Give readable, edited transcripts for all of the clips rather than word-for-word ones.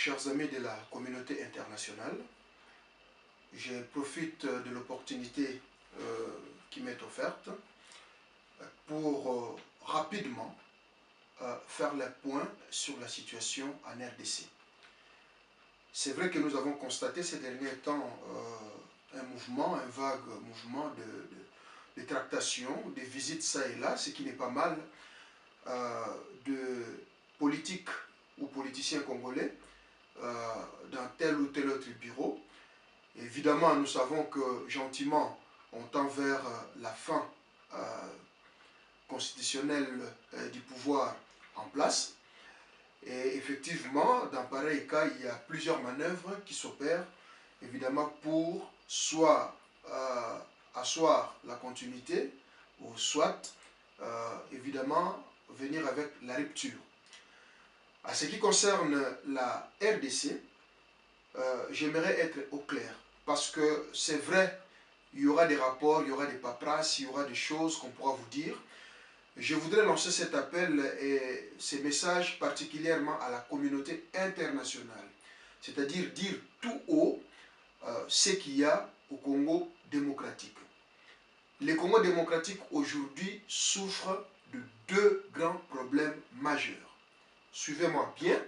chers amis de la communauté internationale, je profite de l'opportunité qui m'est offerte pour rapidement faire le point sur la situation en RDC. C'est vrai que nous avons constaté ces derniers temps un vague mouvement de tractation, de visites ça et là, ce qui n'est pas mal, de politiques ou politiciens congolais dans tel ou tel autre bureau. Évidemment, nous savons que gentiment, on tend vers la fin constitutionnelle du pouvoir en place. Et effectivement, dans pareil cas, il y a plusieurs manœuvres qui s'opèrent, évidemment, pour soit asseoir la continuité, ou soit, évidemment, venir avec la rupture. À ce qui concerne la RDC, j'aimerais être au clair, parce que c'est vrai, il y aura des rapports, il y aura des paperasses, il y aura des choses qu'on pourra vous dire. Je voudrais lancer cet appel et ces messages particulièrement à la communauté internationale, c'est-à-dire dire tout haut ce qu'il y a au Congo démocratique. Le Congo démocratique aujourd'hui souffre de deux grands problèmes majeurs. Suivez-moi bien.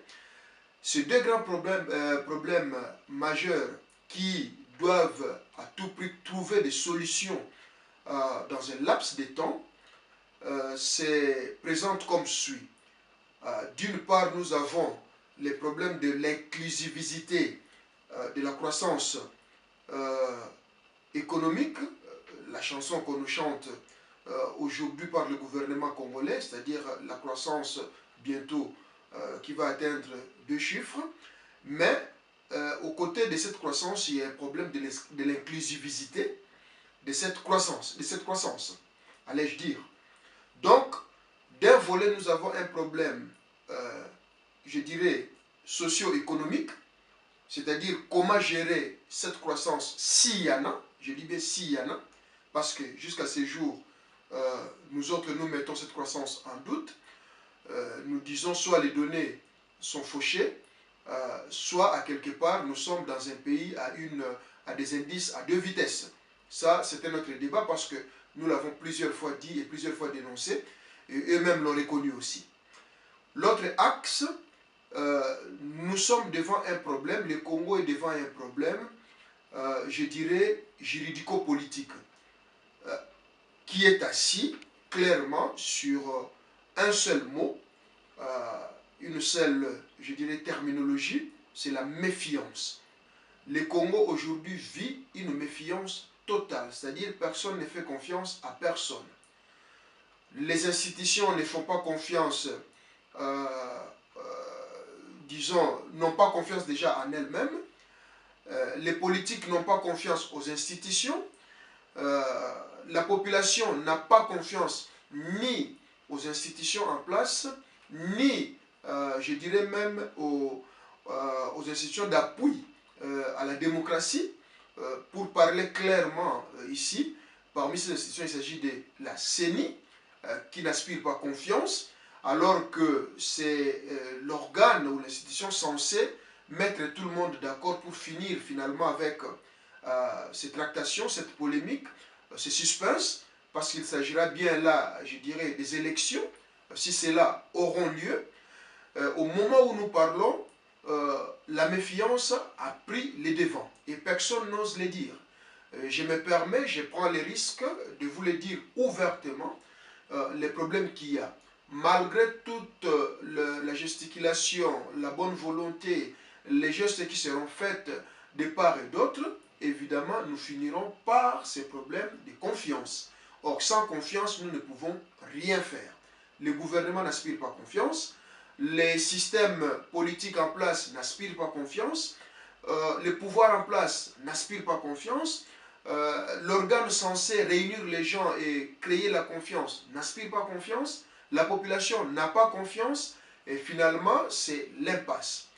Ces deux grands problèmes majeurs qui doivent à tout prix trouver des solutions dans un laps de temps se présentent comme suit. D'une part, nous avons les problèmes de l'inclusivité de la croissance économique, la chanson qu'on nous chante aujourd'hui par le gouvernement congolais, c'est-à-dire la croissance bientôt qui va atteindre 2 chiffres, mais aux côtés de cette croissance, il y a un problème de l'inclusivité de cette croissance, allais-je dire. Donc, d'un volet, nous avons un problème, je dirais, socio-économique, c'est-à-dire comment gérer cette croissance s'il y en a, je dis bien s'il y en a, parce que jusqu'à ce jour, nous autres, nous mettons cette croissance en doute. Nous disons soit les données sont fauchées, soit à quelque part nous sommes dans un pays à des indices à 2 vitesses. Ça, c'est un autre débat parce que nous l'avons plusieurs fois dit et plusieurs fois dénoncé, et eux-mêmes l'ont reconnu aussi. L'autre axe, nous sommes devant un problème, le Congo est devant un problème, je dirais, juridico-politique, qui est assis clairement sur un seul mot, une seule, je dirais, terminologie, c'est la méfiance. Le Congo aujourd'hui vit une méfiance totale, c'est-à-dire personne ne fait confiance à personne. Les institutions ne font pas confiance, disons, n'ont pas confiance déjà en elles-mêmes. Les politiques n'ont pas confiance aux institutions. La population n'a pas confiance ni aux institutions en place, ni, je dirais même, aux institutions d'appui à la démocratie. Pour parler clairement ici, parmi ces institutions, il s'agit de la CENI, qui n'aspire pas confiance, alors que c'est l'organe ou l'institution censée mettre tout le monde d'accord pour finir finalement avec ces tractations, cette polémique, ce suspense, parce qu'il s'agira bien là, je dirais, des élections, si celles-là auront lieu. Au moment où nous parlons, la méfiance a pris les devants et personne n'ose le dire. Je me permets, je prends le risque de vous le dire ouvertement, les problèmes qu'il y a. Malgré toute la gesticulation, la bonne volonté, les gestes qui seront faits de part et d'autre, évidemment, nous finirons par ces problèmes de confiance. Or, sans confiance, nous ne pouvons rien faire. Le gouvernement n'aspire pas confiance, les systèmes politiques en place n'aspirent pas confiance, le pouvoir en place n'aspire pas confiance, l'organe censé réunir les gens et créer la confiance n'aspire pas confiance, la population n'a pas confiance, et finalement, c'est l'impasse.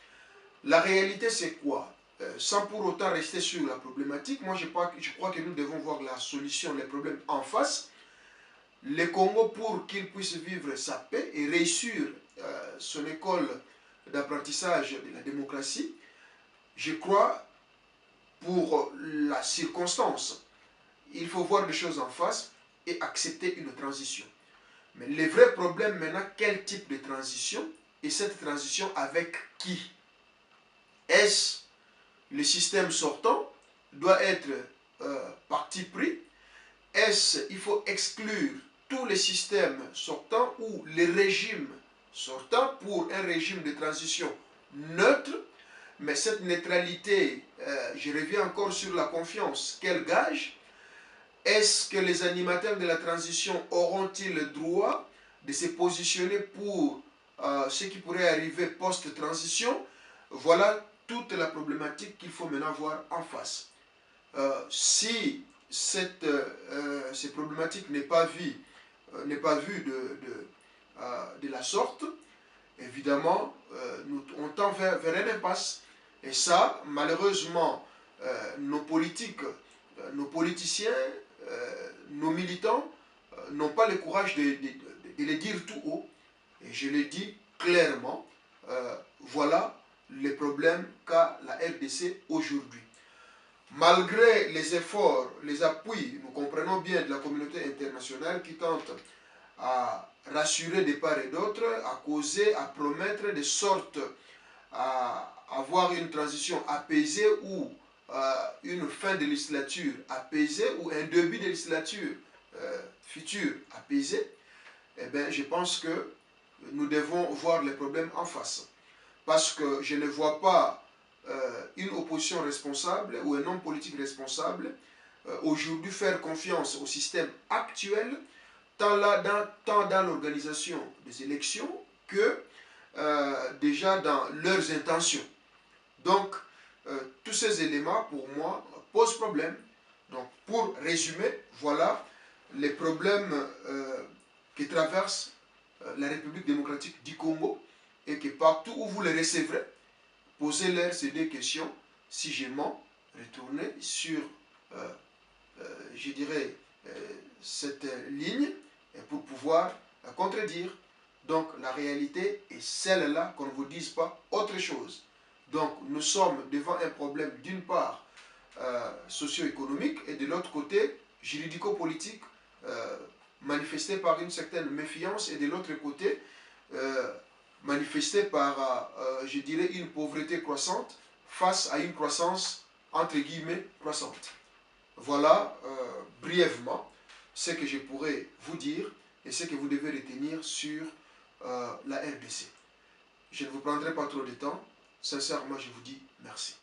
La réalité, c'est quoi? Sans pour autant rester sur la problématique, moi je crois que nous devons voir la solution, les problèmes en face. Le Congo, pour qu'il puisse vivre sa paix et réussir son école d'apprentissage de la démocratie. Je crois, pour la circonstance, il faut voir les choses en face et accepter une transition. Mais le vrai problème maintenant, quel type de transition? Et cette transition avec qui? Est-ce le système sortant doit être parti pris? Est-ce il faut exclure tous les systèmes sortants ou les régimes sortants pour un régime de transition neutre? Mais cette neutralité, je reviens encore sur la confiance, quel gage? Est-ce que les animateurs de la transition auront-ils le droit de se positionner pour ce qui pourrait arriver post-transition? Voilà toute la problématique qu'il faut maintenant voir en face. Si cette problématique n'est pas vue de la sorte, évidemment, on tend vers une impasse. Et ça, malheureusement, nos politiciens, nos militants n'ont pas le courage de le dire tout haut. Et je le dis clairement, voilà les problèmes qu'a la RDC aujourd'hui. Malgré les efforts, les appuis, nous comprenons bien, de la communauté internationale qui tente à rassurer de part et d'autre, à causer, à promettre de sorte à avoir une transition apaisée ou une fin de législature apaisée ou un début de législature future apaisée, eh bien, je pense que nous devons voir les problèmes en face. Parce que je ne vois pas une opposition responsable ou un homme politique responsable aujourd'hui faire confiance au système actuel, tant dans l'organisation des élections que déjà dans leurs intentions. Donc, tous ces éléments, pour moi, posent problème. Donc, pour résumer, voilà les problèmes qui traversent la République démocratique du Congo et que partout où vous les recevrez, posez-leur ces deux questions, si je mens, retournez sur, je dirais, cette ligne pour pouvoir contredire. Donc la réalité est celle-là, qu'on ne vous dise pas autre chose. Donc nous sommes devant un problème d'une part socio-économique et de l'autre côté juridico-politique manifesté par une certaine méfiance et de l'autre côté manifesté par, je dirais, une pauvreté croissante face à une croissance entre guillemets croissante. Voilà brièvement ce que je pourrais vous dire et ce que vous devez retenir sur la RDC. Je ne vous prendrai pas trop de temps. Sincèrement, je vous dis merci.